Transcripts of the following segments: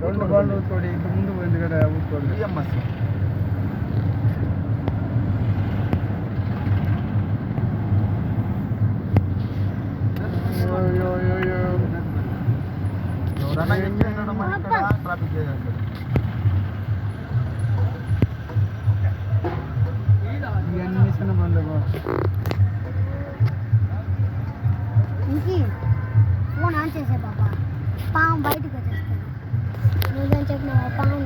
రెండు బండ్లు తోడి ఇంత ముందు పోయింది కదా ఊరుకోండి బిఎంఎస్ ట్రాఫిక్ ఇవన్నీ చిన్న బండ్లు ఫోన్ ఆన్ చేసే బాబా పాము బయటకు వచ్చేస్తాను నువ్వేం చెప్పిన పాము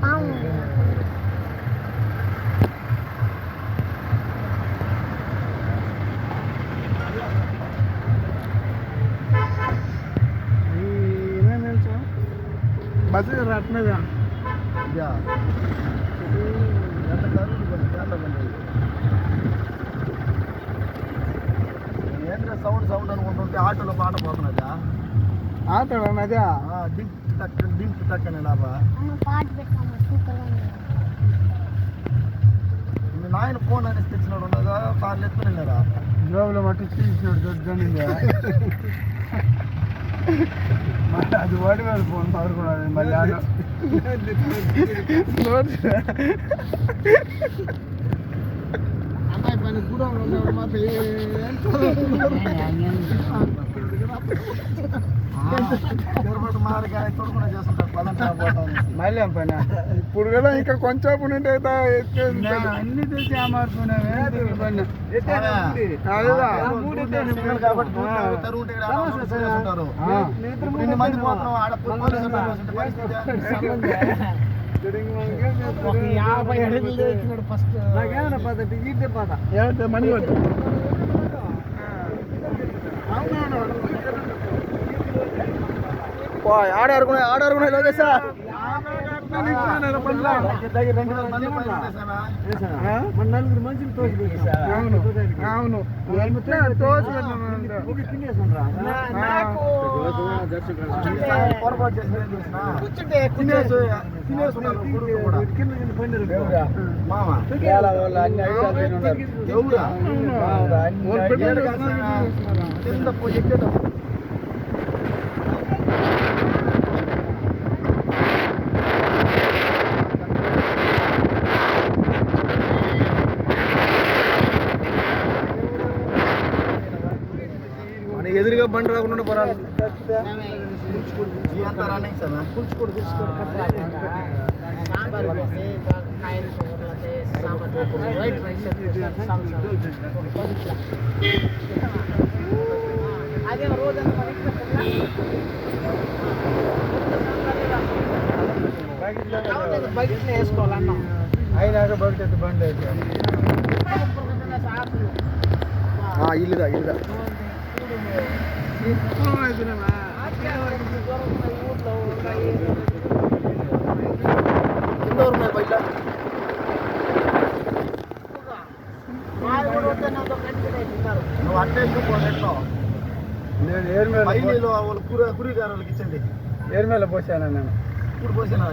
పాము ఏమేమి తెలుసు బస్సు రాట్లేదా సౌండ్ అనుకుంటుంటే ఆటోలో పాట పోతున్నదా ఆటోలో అన్నదా డింక్ టక్ అని లాభా పాట పెట్టాము సూపర్గా ఉంది మీ నాయన ఫోన్ అనేసి తెచ్చినాడు ఉండగా కార్లు ఎత్తుకున్నారా జోబులో మట్టి తీసినాడు దొడ్డండి మళ్ళీ అది వాడి మీద ఫోన్ పడుకున్నాడు మళ్ళీ అమ్మాయి పని కూడా ఉన్నాడు మాత్రం మళ్ళీ పైన ఇప్పుడు కూడా ఇంకా కొంచెం అన్ని తెలిసి యాభై అడుగులు ఫస్ట్ నాకేమన్నా పద్ధతి ఈటే పాత ఏమంటే మనీ వద్దు ఆడారుకున్నా లోకేశా నలుగురు మనుషులు తోసి అవును పొరపాటు ఎదురుగా బండి రాకుండా పోరాలి బకెట్ వేసుకోవాలన్నా అయినాక బకెట్ బండి ఇల్లుదా ఇల్లుదా బయట నువ్వు అట్టే నేను కూరగాయలు వాళ్ళకి ఇచ్చండి ఏర్మేల పోసాను నేను ఇప్పుడు పోసాను